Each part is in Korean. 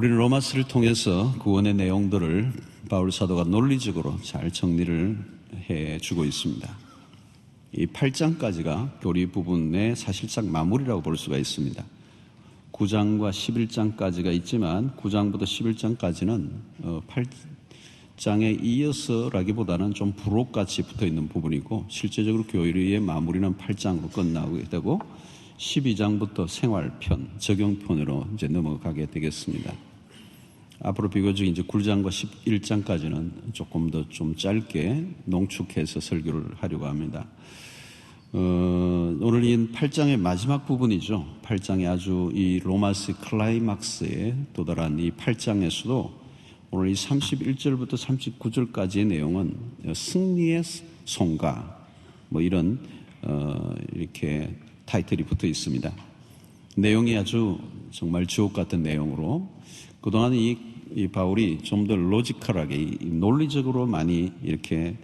우리는 로마서를 통해서 구원의 내용들을 바울 사도가 논리적으로 잘 정리를 해주고 있습니다. 이 8장까지가 교리 부분의 사실상 마무리라고 볼 수가 있습니다. 9장과 11장까지가 있지만 9장부터 11장까지는 8장에 이어서라기보다는 좀 부록같이 붙어있는 부분이고, 실제적으로 교리의 마무리는 8장으로 끝나게 되고 12장부터 생활편, 적용편으로 이제 넘어가게 되겠습니다. 앞으로 비교적 이제 9장과 11장까지는 조금 더 좀 짧게 농축해서 설교를 하려고 합니다. 오늘 이 8장의 마지막 부분이죠. 8장의 아주 이 로마스 클라이막스에 도달한 이 8장에서도 오늘 이 31절부터 39절까지의 내용은 승리의 송가, 뭐 이런 이렇게 타이틀이 붙어 있습니다. 내용이 아주 정말 주옥 같은 내용으로, 그동안 이 바울이 좀 더 로지컬하게 논리적으로 많이 이렇게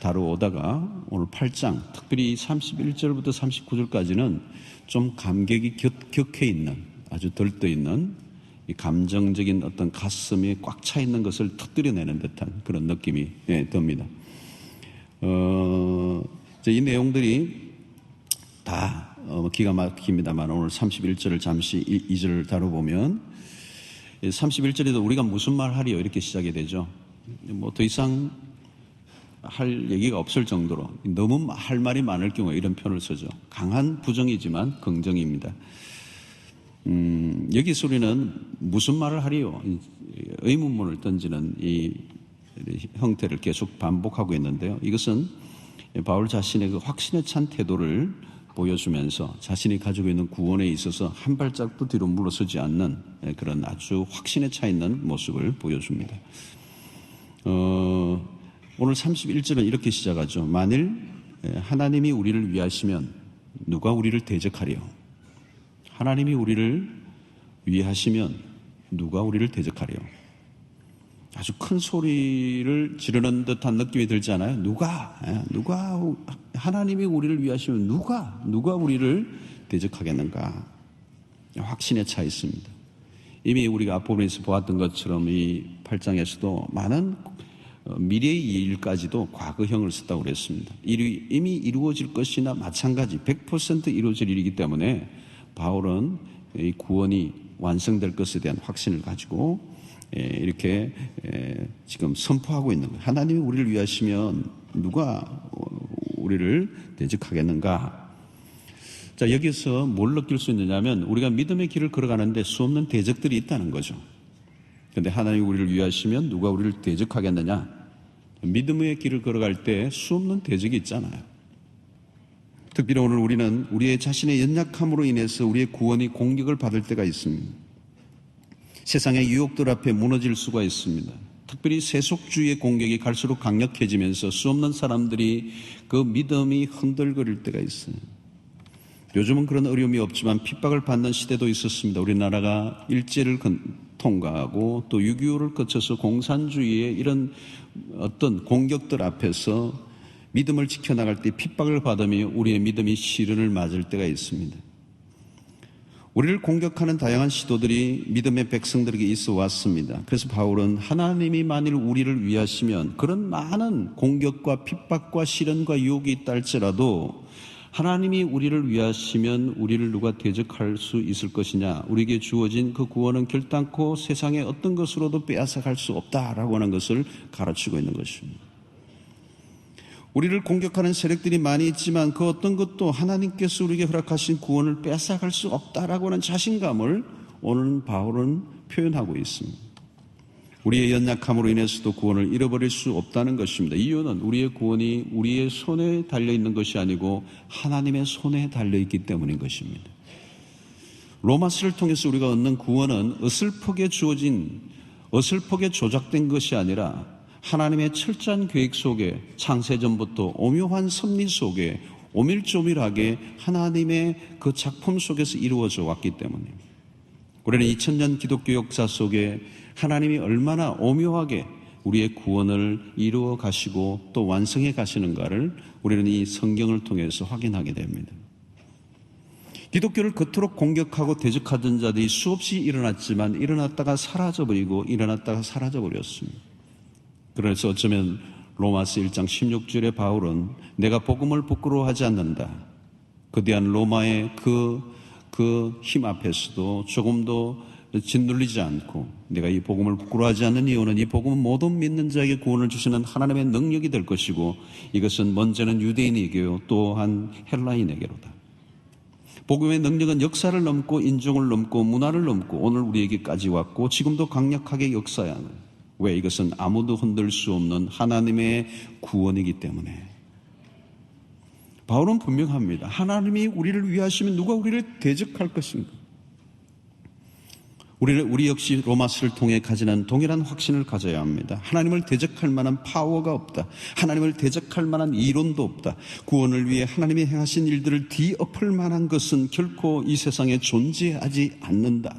다루어오다가 오늘 8장, 특별히 31절부터 39절까지는 좀 감격이 격해 있는, 아주 들떠 있는 이 감정적인 어떤 가슴이 꽉 차 있는 것을 터뜨려내는 듯한 그런 느낌이 듭니다. 이 내용들이 다 기가 막힙니다만, 오늘 31절을 잠시 2절을 다뤄보면 31절에도 우리가 무슨 말 하리요 이렇게 시작이 되죠. 뭐 더 이상 할 얘기가 없을 정도로 너무 할 말이 많을 경우에 이런 표현을 쓰죠. 강한 부정이지만 긍정입니다. 여기서 우리는 무슨 말을 하리요, 의문문을 던지는 이 형태를 계속 반복하고 있는데요. 이것은 바울 자신의 그 확신에 찬 태도를 보여주면서 자신이 가지고 있는 구원에 있어서 한 발짝도 뒤로 물러서지 않는 그런 아주 확신에 차 있는 모습을 보여줍니다. 오늘 31절은 이렇게 시작하죠. 만일 하나님이 우리를 위하시면 누가 우리를 대적하리요? 하나님이 우리를 위하시면 누가 우리를 대적하리요? 아주 큰 소리를 지르는 듯한 느낌이 들지 않아요? 누가 하나님이 우리를 위하시면 누가 우리를 대적하겠는가? 확신에 차 있습니다. 이미 우리가 앞부분에서 보았던 것처럼 이 8장에서도 많은 미래의 일까지도 과거형을 썼다고 그랬습니다. 이미 이루어질 것이나 마찬가지 100% 이루어질 일이기 때문에 바울은 이 구원이 완성될 것에 대한 확신을 가지고 이렇게 지금 선포하고 있는 거예요. 하나님이 우리를 위하시면 누가 우리를 대적하겠는가? 자, 여기서 뭘 느낄 수 있느냐면 우리가 믿음의 길을 걸어가는데 수없는 대적들이 있다는 거죠. 그런데 하나님이 우리를 위하시면 누가 우리를 대적하겠느냐? 믿음의 길을 걸어갈 때 수없는 대적이 있잖아요. 특별히 오늘 우리는 우리의 자신의 연약함으로 인해서 우리의 구원이 공격을 받을 때가 있습니다. 세상의 유혹들 앞에 무너질 수가 있습니다. 특별히 세속주의의 공격이 갈수록 강력해지면서 수없는 사람들이 그 믿음이 흔들거릴 때가 있어요. 요즘은 그런 어려움이 없지만 핍박을 받는 시대도 있었습니다. 우리나라가 일제를 통과하고 또 6.25를 거쳐서 공산주의의 이런 어떤 공격들 앞에서 믿음을 지켜나갈 때 핍박을 받으며 우리의 믿음이 시련을 맞을 때가 있습니다. 우리를 공격하는 다양한 시도들이 믿음의 백성들에게 있어 왔습니다. 그래서 바울은 하나님이 만일 우리를 위하시면 그런 많은 공격과 핍박과 시련과 유혹이 있다 할지라도 하나님이 우리를 위하시면 우리를 누가 대적할 수 있을 것이냐? 우리에게 주어진 그 구원은 결단코 세상의 어떤 것으로도 빼앗아갈 수 없다라고 하는 것을 가르치고 있는 것입니다. 우리를 공격하는 세력들이 많이 있지만 그 어떤 것도 하나님께서 우리에게 허락하신 구원을 뺏어갈 수 없다라고 하는 자신감을 오늘 바울은 표현하고 있습니다. 우리의 연약함으로 인해서도 구원을 잃어버릴 수 없다는 것입니다. 이유는 우리의 구원이 우리의 손에 달려있는 것이 아니고 하나님의 손에 달려있기 때문인 것입니다. 로마서를 통해서 우리가 얻는 구원은 어설프게 조작된 것이 아니라 하나님의 철저한 계획 속에 창세전부터 오묘한 섭리 속에 오밀조밀하게 하나님의 그 작품 속에서 이루어져 왔기 때문입니다. 우리는 2000년 기독교 역사 속에 하나님이 얼마나 오묘하게 우리의 구원을 이루어 가시고 또 완성해 가시는가를 우리는 이 성경을 통해서 확인하게 됩니다. 기독교를 그토록 공격하고 대적하던 자들이 수없이 일어났지만 일어났다가 사라져버리고 일어났다가 사라져버렸습니다. 그래서 어쩌면 로마서 1장 16절에 바울은 내가 복음을 부끄러워하지 않는다. 거대한 로마의 그 힘 앞에서도 조금도 짓눌리지 않고 내가 이 복음을 부끄러워하지 않는 이유는 이 복음은 모든 믿는 자에게 구원을 주시는 하나님의 능력이 될 것이고 이것은 먼저는 유대인에게요 또한 헬라인에게로다. 복음의 능력은 역사를 넘고 인종을 넘고 문화를 넘고 오늘 우리에게까지 왔고 지금도 강력하게 역사해야 하는, 왜? 이것은 아무도 흔들 수 없는 하나님의 구원이기 때문에. 바울은 분명합니다. 하나님이 우리를 위하시면 누가 우리를 대적할 것인가? 우리 역시 로마서를 통해 가지는 동일한 확신을 가져야 합니다. 하나님을 대적할 만한 파워가 없다. 하나님을 대적할 만한 이론도 없다. 구원을 위해 하나님이 행하신 일들을 뒤엎을 만한 것은 결코 이 세상에 존재하지 않는다.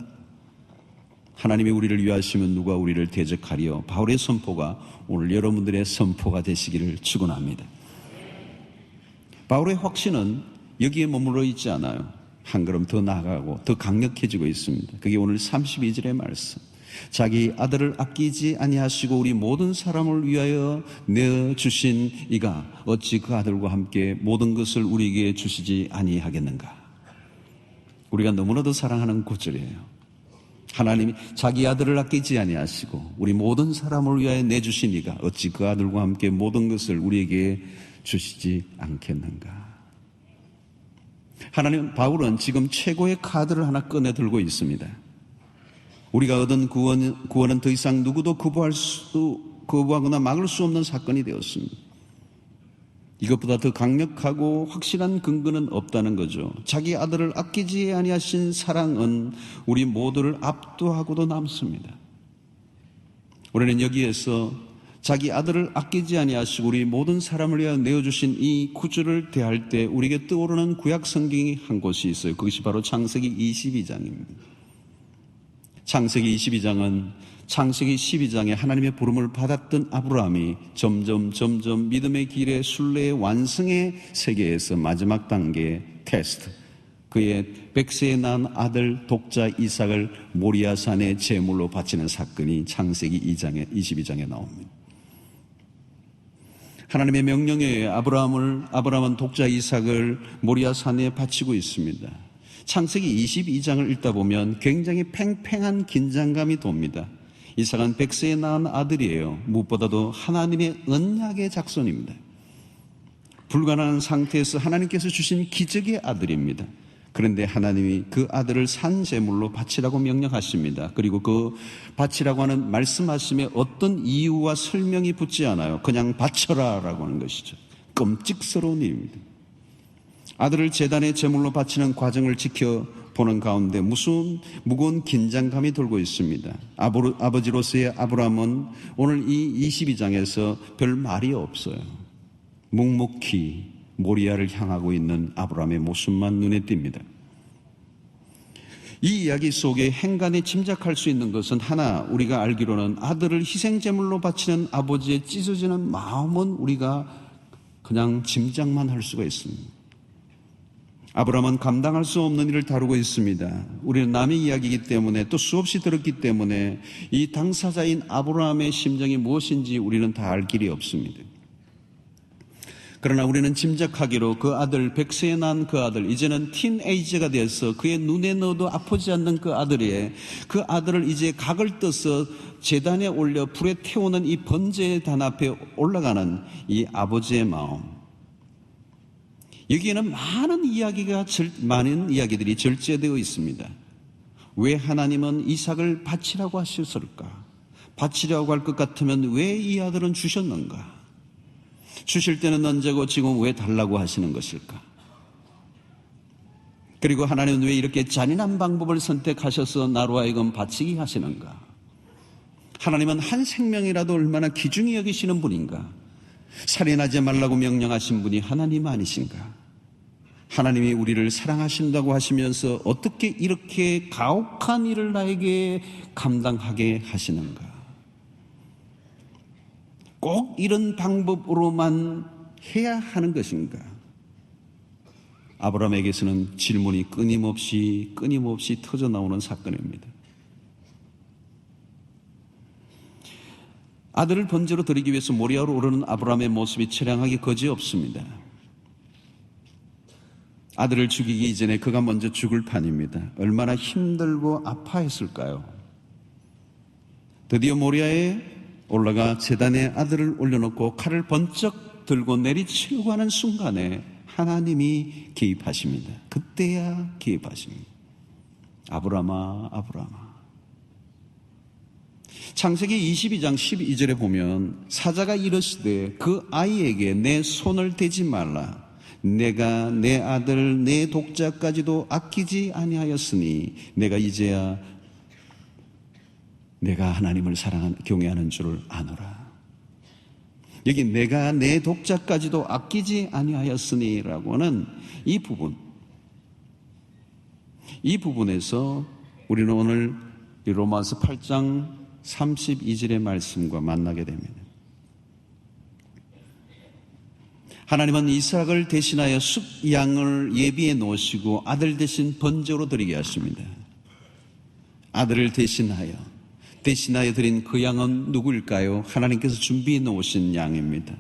하나님이 우리를 위하시면 누가 우리를 대적하리요? 바울의 선포가 오늘 여러분들의 선포가 되시기를 축원합니다. 바울의 확신은 여기에 머물러 있지 않아요. 한 걸음 더 나아가고 더 강력해지고 있습니다. 그게 오늘 32절의 말씀. 자기 아들을 아끼지 아니하시고 우리 모든 사람을 위하여 내어주신 이가 어찌 그 아들과 함께 모든 것을 우리에게 주시지 아니하겠는가. 우리가 너무나도 사랑하는 구절이에요. 하나님이 자기 아들을 아끼지 아니하시고 우리 모든 사람을 위하여 내주신 이가 어찌 그 아들과 함께 모든 것을 우리에게 주시지 않겠는가. 하나님, 바울은 지금 최고의 카드를 하나 꺼내 들고 있습니다. 우리가 얻은 구원은 더 이상 누구도 거부하거나 막을 수 없는 사건이 되었습니다. 이것보다 더 강력하고 확실한 근거는 없다는 거죠. 자기 아들을 아끼지 아니하신 사랑은 우리 모두를 압도하고도 남습니다. 우리는 여기에서 자기 아들을 아끼지 아니하시고 우리 모든 사람을 위하여 내어주신 이 구절을 대할 때 우리에게 떠오르는 구약 성경이 한 곳이 있어요. 그것이 바로 창세기 22장입니다. 창세기 22장은 창세기 12장에 하나님의 부름을 받았던 아브라함이 점점 믿음의 길의 순례의 완성의 세계에서 마지막 단계 테스트, 그의 100세에 낳은 아들 독자 이삭을 모리아산의 제물로 바치는 사건이 창세기 22장에 나옵니다. 하나님의 명령에 의해 아브라함은 독자 이삭을 모리아산에 바치고 있습니다. 창세기 22장을 읽다 보면 굉장히 팽팽한 긴장감이 돕니다. 이삭은 100세에 낳은 아들이에요. 무엇보다도 하나님의 언약의 작손입니다. 불가능한 상태에서 하나님께서 주신 기적의 아들입니다. 그런데 하나님이 그 아들을 산제물로 바치라고 명령하십니다. 그리고 그 바치라고 하는 말씀하심에 어떤 이유와 설명이 붙지 않아요. 그냥 바쳐라라고 하는 것이죠. 끔찍스러운 일입니다. 아들을 제단의 제물로 바치는 과정을 지켜보는 가운데 무거운 긴장감이 돌고 있습니다. 아버지로서의 아브라함은 오늘 이 22장에서 별 말이 없어요. 묵묵히 모리아를 향하고 있는 아브라함의 모습만 눈에 띕니다. 이 이야기 속에 행간에 짐작할 수 있는 것은 하나, 우리가 알기로는 아들을 희생제물로 바치는 아버지의 찢어지는 마음은 우리가 그냥 짐작만 할 수가 있습니다. 아브라함은 감당할 수 없는 일을 다루고 있습니다. 우리는 남의 이야기이기 때문에 또 수없이 들었기 때문에 이 당사자인 아브라함의 심정이 무엇인지 우리는 다 알 길이 없습니다. 그러나 우리는 짐작하기로 그 아들, 100세에 낳은 그 아들, 이제는 티네이저가 돼서 그의 눈에 넣어도 아프지 않는 그 아들이에, 그 아들을 이제 각을 떠서 제단에 올려 불에 태우는 이 번제의 단 앞에 올라가는 이 아버지의 마음. 여기에는 많은 이야기들이 절제되어 있습니다. 왜 하나님은 이삭을 바치라고 하셨을까? 바치라고 할 것 같으면 왜 이 아들은 주셨는가? 주실 때는 언제고 지금 왜 달라고 하시는 것일까? 그리고 하나님은 왜 이렇게 잔인한 방법을 선택하셔서 나로 하여금 바치게 하시는가? 하나님은 한 생명이라도 얼마나 귀중히 여기시는 분인가? 살인하지 말라고 명령하신 분이 하나님 아니신가? 하나님이 우리를 사랑하신다고 하시면서 어떻게 이렇게 가혹한 일을 나에게 감당하게 하시는가? 꼭 이런 방법으로만 해야 하는 것인가? 아브라함에게서는 질문이 끊임없이 터져 나오는 사건입니다. 아들을 번제로 드리기 위해서 모리아로 오르는 아브라함의 모습이 처량하기 거지없습니다. 아들을 죽이기 이전에 그가 먼저 죽을 판입니다. 얼마나 힘들고 아파했을까요? 드디어 모리아에 올라가 제단에 아들을 올려놓고 칼을 번쩍 들고 내리치려고 하는 순간에 하나님이 개입하십니다. 그때야 개입하십니다. 아브라함아, 아브라함아. 창세기 22장 12절에 보면 사자가 이르시되 그 아이에게 내 손을 대지 말라. 내가 내 아들 내 독자까지도 아끼지 아니하였으니 내가 이제야 내가 하나님을 경외하는 줄을 아노라. 여기 내가 내 독자까지도 아끼지 아니하였으니 라고 하는 이 부분에서 우리는 오늘 로마서 8장 32절의 말씀과 만나게 됩니다. 하나님은 이삭을 대신하여 숙양을 예비해 놓으시고 아들 대신 번제로 드리게 하십니다. 아들을 대신하여 드린 그 양은 누구일까요? 하나님께서 준비해 놓으신 양입니다.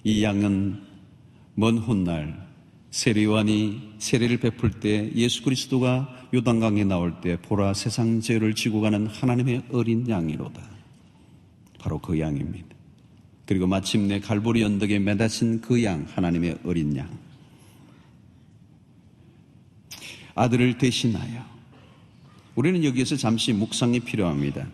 이 양은 먼 훗날 세례요한이 세례를 베풀 때 예수 그리스도가 요단강에 나올 때 보라 세상 죄를 지고 가는 하나님의 어린 양이로다. 바로 그 양입니다. 그리고 마침내 갈보리 언덕에 매다신 그 양, 하나님의 어린 양. 아들을 대신하여 우리는 여기에서 잠시 묵상이 필요합니다.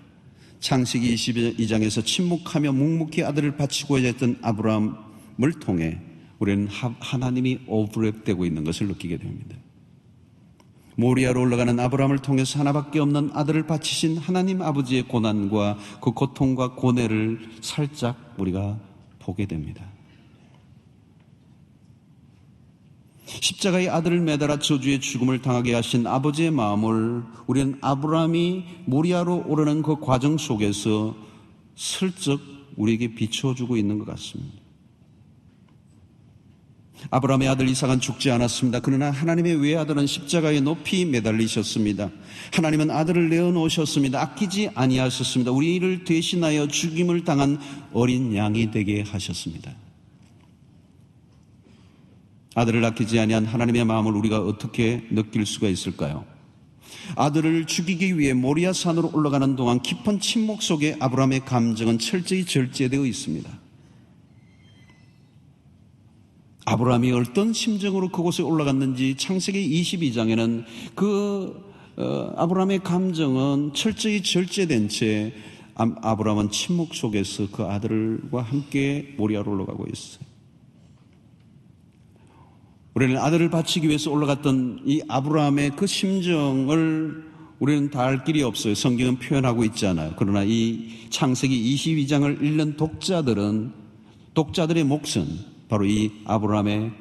창세기 22장에서 침묵하며 묵묵히 아들을 바치고 했던 아브라함을 통해 우리는 하나님이 오버랩되고 있는 것을 느끼게 됩니다. 모리아로 올라가는 아브라함을 통해서 하나밖에 없는 아들을 바치신 하나님 아버지의 고난과 그 고통과 고뇌를 살짝 우리가 보게 됩니다. 십자가의 아들을 매달아 저주의 죽음을 당하게 하신 아버지의 마음을 우리는 아브라함이 모리아로 오르는 그 과정 속에서 슬쩍 우리에게 비춰주고 있는 것 같습니다. 아브라함의 아들 이삭은 죽지 않았습니다. 그러나 하나님의 외아들은 십자가에 높이 매달리셨습니다. 하나님은 아들을 내어놓으셨습니다. 아끼지 아니하셨습니다. 우리를 대신하여 죽임을 당한 어린 양이 되게 하셨습니다. 아들을 아끼지 아니한 하나님의 마음을 우리가 어떻게 느낄 수가 있을까요? 아들을 죽이기 위해 모리아 산으로 올라가는 동안 깊은 침묵 속에 아브라함의 감정은 철저히 절제되어 있습니다. 아브라함이 어떤 심정으로 그곳에 올라갔는지 창세기 22장에는 아브라함의 감정은 철저히 절제된 채 아브라함은 침묵 속에서 그 아들과 함께 모리아로 올라가고 있어요. 우리는 아들을 바치기 위해서 올라갔던 이 아브라함의 그 심정을 우리는 다 알 길이 없어요. 성경은 표현하고 있지 않아요. 그러나 이 창세기 22장을 읽는 독자들의 몫은 바로 이 아브라함의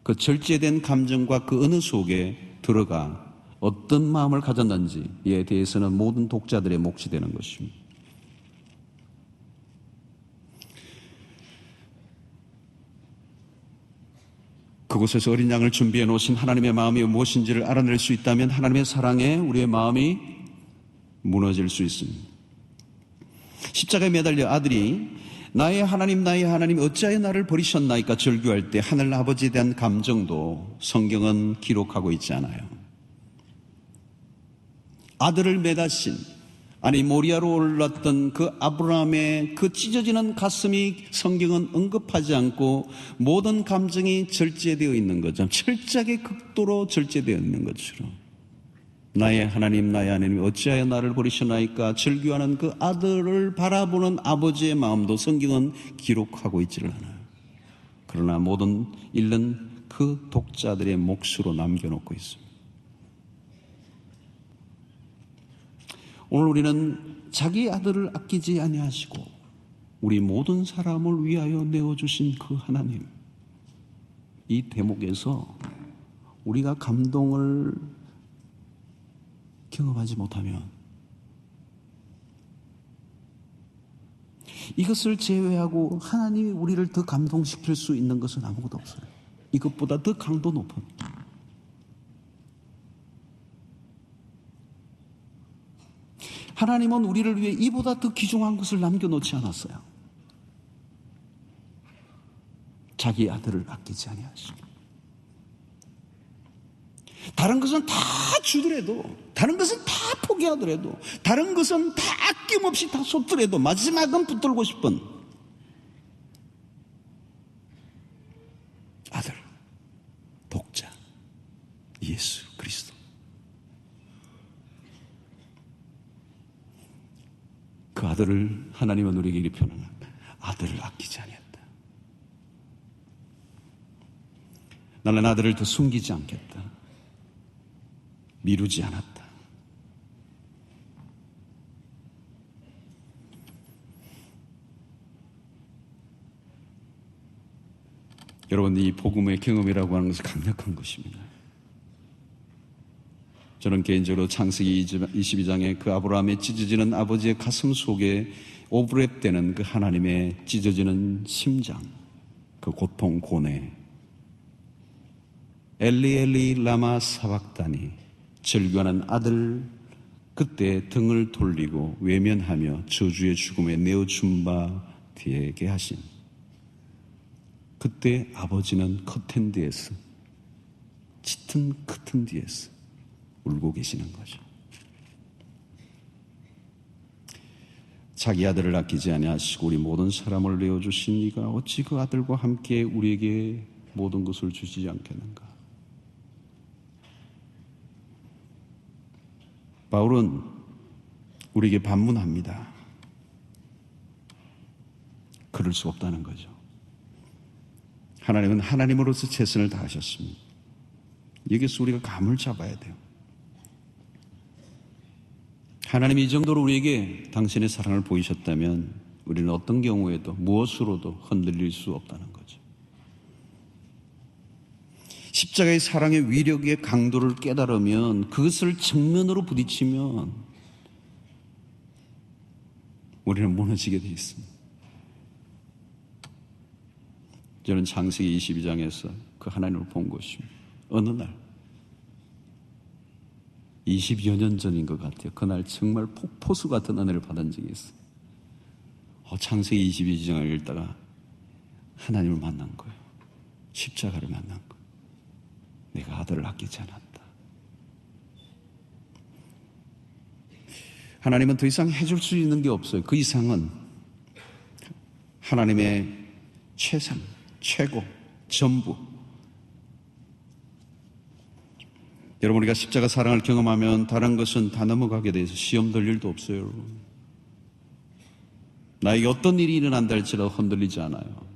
그 절제된 감정과 그 어느 속에 들어가 어떤 마음을 가졌는지에 대해서는 모든 독자들의 몫이 되는 것입니다. 그곳에서 어린 양을 준비해 놓으신 하나님의 마음이 무엇인지를 알아낼 수 있다면 하나님의 사랑에 우리의 마음이 무너질 수 있습니다. 십자가에 매달려 아들이 나의 하나님 어찌하여 나를 버리셨나이까 절규할 때 하늘 아버지에 대한 감정도 성경은 기록하고 있지 않아요. 아들을 매다신 모리아로 올랐던 그 아브라함의 그 찢어지는 가슴이 성경은 언급하지 않고 모든 감정이 절제되어 있는 것처럼 철저하게 극도로 절제되어 있는 것처럼 나의 하나님 어찌하여 나를 버리셨나이까 절규하는 그 아들을 바라보는 아버지의 마음도 성경은 기록하고 있지를 않아요. 그러나 모든 읽는 그 독자들의 몫으로 남겨놓고 있습니다. 오늘 우리는 자기 아들을 아끼지 아니하시고 우리 모든 사람을 위하여 내어주신 그 하나님, 이 대목에서 우리가 감동을 경험하지 못하면 이것을 제외하고 하나님이 우리를 더 감동시킬 수 있는 것은 아무것도 없어요. 이것보다 더 강도 높은 하나님은 우리를 위해 이보다 더 귀중한 것을 남겨놓지 않았어요. 자기 아들을 아끼지 아니하시고. 다른 것은 다 주더라도, 다른 것은 다 포기하더라도, 다른 것은 다 아낌없이 다 쏟더라도 마지막은 붙들고 싶은 아들, 독자 예수 그리스도. 그 아들을 하나님은 우리에게 이렇게 표현합니다. 아들을 아끼지 아니했다. 나는 아들을 더 숨기지 않겠다. 미루지 않았다. 여러분, 이 복음의 경험이라고 하는 것은 강력한 것입니다. 저는 개인적으로 창세기 22장에 그 아브라함의 찢어지는 아버지의 가슴 속에 오브랩되는 그 하나님의 찢어지는 심장, 그 고통, 고뇌, 엘리 엘리 라마 사박다니, 절규하는 아들, 그때 등을 돌리고 외면하며 저주의 죽음에 내어준 바 되게 하신, 그때 아버지는 커튼 뒤에서, 짙은 커튼 뒤에서 울고 계시는 거죠. 자기 아들을 아끼지 아니하시고 우리 모든 사람을 내어주신 이가 어찌 그 아들과 함께 우리에게 모든 것을 주시지 않겠는가. 바울은 우리에게 반문합니다. 그럴 수 없다는 거죠. 하나님은 하나님으로서 최선을 다하셨습니다. 여기서 우리가 감을 잡아야 돼요. 하나님이 이 정도로 우리에게 당신의 사랑을 보이셨다면 우리는 어떤 경우에도 무엇으로도 흔들릴 수 없다는 거죠. 십자가의 사랑의 위력의 강도를 깨달으면, 그것을 정면으로 부딪히면 우리는 무너지게 되어 있습니다. 저는 창세기 22장에서 그 하나님을 본 것입니다. 어느 날 20여 년 전인 것 같아요. 그날 정말 폭포수 같은 은혜를 받은 적이 있어요. 창세기 22장을 읽다가 하나님을 만난 거예요. 십자가를 만난 거예요. 내가 아들을 아끼지 않았다. 하나님은 더 이상 해줄 수 있는 게 없어요. 그 이상은 하나님의 최상, 최고, 전부. 여러분, 우리가 십자가 사랑을 경험하면 다른 것은 다 넘어가게 돼서 시험 들 일도 없어요. 여러분, 나에게 어떤 일이 일어난다 할지라도 흔들리지 않아요.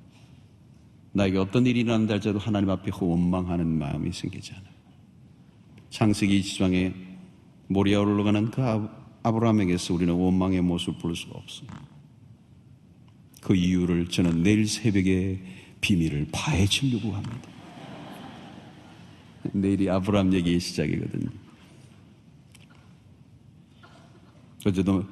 나에게 어떤 일이 일어난다 할지라도 하나님 앞에 원망하는 마음이 생기지 않아요. 창세기 20장에 모리아 올라가는 그 아브라함에게서 우리는 원망의 모습을 볼 수가 없습니다. 그 이유를 저는 내일 새벽에 비밀을 파헤치려고 합니다. 내일이 아브라함 얘기의 시작이거든요. 어제도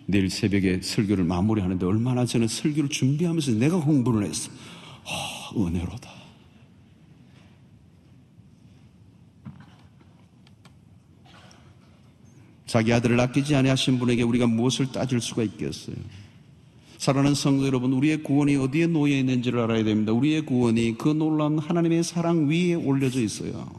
내일 새벽에 설교를 마무리하는데 얼마나 저는 설교를 준비하면서 내가 공부를 했어. 은혜로다. 자기 아들을 아끼지 아니하신 분에게 우리가 무엇을 따질 수가 있겠어요? 사랑하는 성도 여러분, 우리의 구원이 어디에 놓여 있는지를 알아야 됩니다. 우리의 구원이 그 놀라운 하나님의 사랑 위에 올려져 있어요.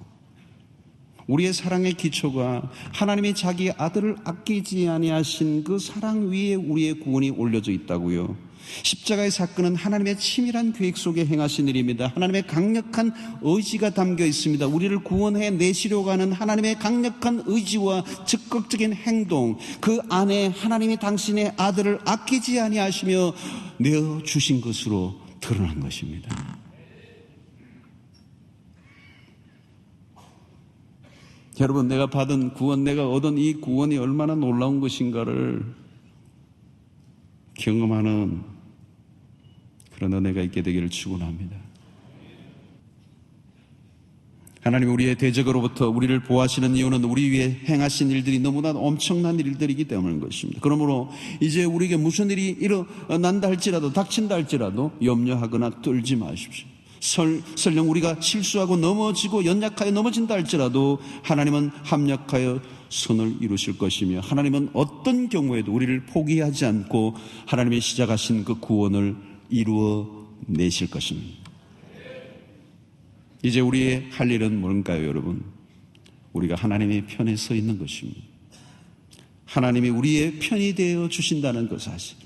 우리의 사랑의 기초가 하나님이 자기 아들을 아끼지 아니하신 그 사랑 위에 우리의 구원이 올려져 있다고요. 십자가의 사건은 하나님의 치밀한 계획 속에 행하신 일입니다. 하나님의 강력한 의지가 담겨 있습니다. 우리를 구원해 내시려고 하는 하나님의 강력한 의지와 적극적인 행동, 그 안에 하나님이 당신의 아들을 아끼지 아니하시며 내어주신 것으로 드러난 것입니다. 여러분, 내가 받은 구원, 내가 얻은 이 구원이 얼마나 놀라운 것인가를 경험하는 그런 은혜가 있게 되기를 축원합니다. 하나님 우리의 대적으로부터 우리를 보호하시는 이유는 우리 위해 행하신 일들이 너무나 엄청난 일들이기 때문인 것입니다. 그러므로 이제 우리에게 무슨 일이 일어난다 할지라도, 닥친다 할지라도 염려하거나 떨지 마십시오. 설령 우리가 실수하고 넘어지고 연약하여 넘어진다 할지라도 하나님은 합력하여 선을 이루실 것이며 하나님은 어떤 경우에도 우리를 포기하지 않고 하나님의 시작하신 그 구원을 이루어 내실 것입니다. 이제 우리의 할 일은 뭔가요, 여러분? 우리가 하나님의 편에 서 있는 것입니다. 하나님이 우리의 편이 되어 주신다는 그 사실,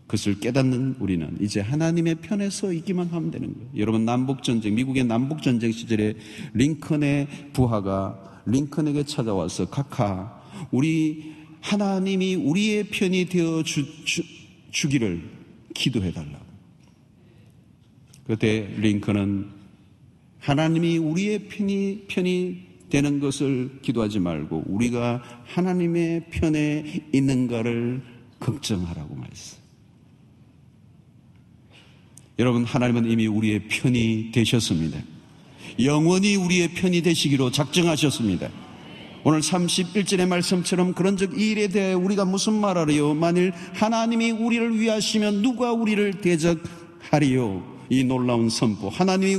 그것을 깨닫는 우리는 이제 하나님의 편에 서 있기만 하면 되는 거예요. 여러분, 남북전쟁, 미국의 남북전쟁 시절에 링컨의 부하가 링컨에게 찾아와서 카카, 하나님이 우리의 편이 되어 주기를 기도해달라고. 그때 링컨은 하나님이 우리의 편이 되는 것을 기도하지 말고 우리가 하나님의 편에 있는가를 걱정하라고 말했어요. 여러분, 하나님은 이미 우리의 편이 되셨습니다. 영원히 우리의 편이 되시기로 작정하셨습니다. 오늘 31절의 말씀처럼 그런즉 이 일에 대해 우리가 무슨 말하리요? 만일 하나님이 우리를 위하시면 누가 우리를 대적하리요? 이 놀라운 선포, 하나님이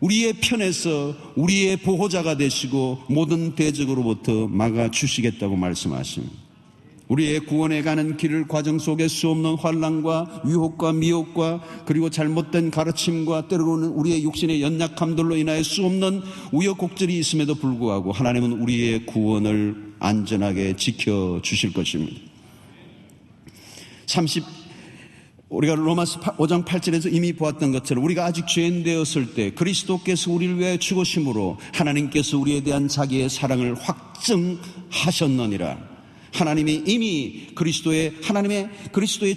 우리의 편에서 우리의 보호자가 되시고 모든 대적으로부터 막아주시겠다고 말씀하십니다. 우리의 구원에 가는 길을 과정 속에 수없는 환난과 유혹과 미혹과 그리고 잘못된 가르침과 때로는 우리의 육신의 연약함들로 인하여 수없는 우여곡절이 있음에도 불구하고 하나님은 우리의 구원을 안전하게 지켜주실 것입니다. 우리가 로마서 5장 8절에서 이미 보았던 것처럼 우리가 아직 죄인 되었을 때 그리스도께서 우리를 위하여 죽으심으로 하나님께서 우리에 대한 자기의 사랑을 확증하셨느니라. 하나님이 이미 그리스도의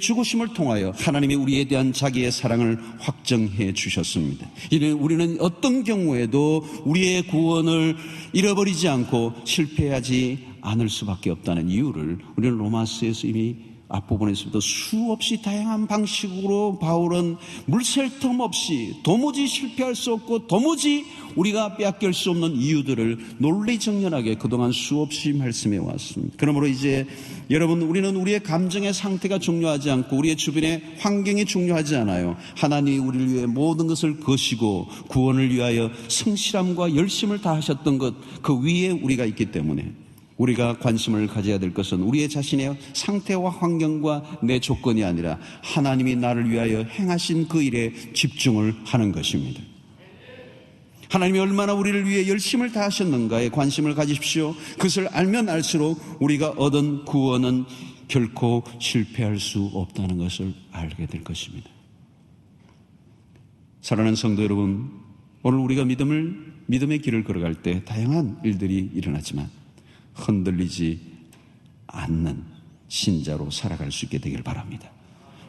죽으심을 통하여 하나님이 우리에 대한 자기의 사랑을 확정해 주셨습니다. 이는 우리는 어떤 경우에도 우리의 구원을 잃어버리지 않고 실패하지 않을 수밖에 없다는 이유를 우리는 로마서에서 이미 앞부분에서부터 수없이 다양한 방식으로 바울은 물샐 틈 없이 도무지 실패할 수 없고 도무지 우리가 빼앗길 수 없는 이유들을 논리정연하게 그동안 수없이 말씀해 왔습니다. 그러므로 이제 여러분, 우리는 우리의 감정의 상태가 중요하지 않고 우리의 주변의 환경이 중요하지 않아요. 하나님이 우리를 위해 모든 것을 거시고 구원을 위하여 성실함과 열심을 다하셨던 것, 그 위에 우리가 있기 때문에 우리가 관심을 가져야 될 것은 우리의 자신의 상태와 환경과 내 조건이 아니라 하나님이 나를 위하여 행하신 그 일에 집중을 하는 것입니다. 하나님이 얼마나 우리를 위해 열심을 다하셨는가에 관심을 가지십시오. 그것을 알면 알수록 우리가 얻은 구원은 결코 실패할 수 없다는 것을 알게 될 것입니다. 사랑하는 성도 여러분, 오늘 우리가 믿음의 길을 걸어갈 때 다양한 일들이 일어나지만 흔들리지 않는 신자로 살아갈 수 있게 되길 바랍니다.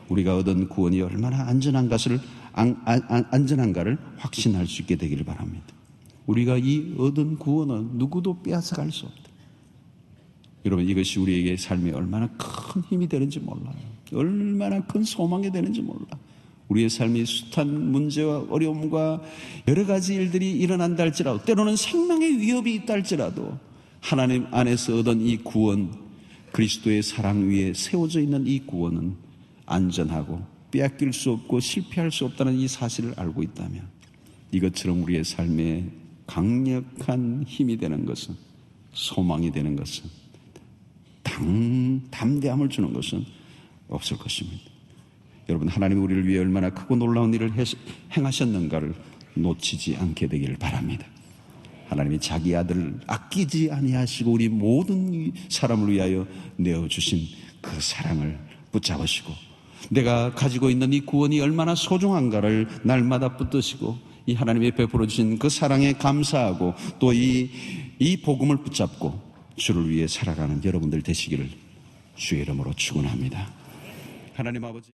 우리가 얻은 구원이 얼마나 안전한가를 확신할 수 있게 되기를 바랍니다. 우리가 이 얻은 구원은 누구도 빼앗아갈 수 없다. 여러분, 이것이 우리에게 삶에 얼마나 큰 힘이 되는지 몰라요. 얼마나 큰 소망이 되는지 몰라. 우리의 삶이 숱한 문제와 어려움과 여러 가지 일들이 일어난다 할지라도, 때로는 생명의 위협이 있다 할지라도 하나님 안에서 얻은 이 구원, 그리스도의 사랑 위에 세워져 있는 이 구원은 안전하고 빼앗길 수 없고 실패할 수 없다는 이 사실을 알고 있다면, 이것처럼 우리의 삶에 강력한 힘이 되는 것은, 소망이 되는 것은, 담대함을 주는 것은 없을 것입니다. 여러분, 하나님이 우리를 위해 얼마나 크고 놀라운 일을 행하셨는가를 놓치지 않게 되기를 바랍니다. 하나님이 자기 아들을 아끼지 아니하시고 우리 모든 사람을 위하여 내어주신 그 사랑을 붙잡으시고, 내가 가지고 있는 이 구원이 얼마나 소중한가를 날마다 붙드시고, 이 하나님이 베풀어 주신 그 사랑에 감사하고 또 이 복음을 붙잡고 주를 위해 살아가는 여러분들 되시기를 주의 이름으로 축원합니다. 하나님 아버지.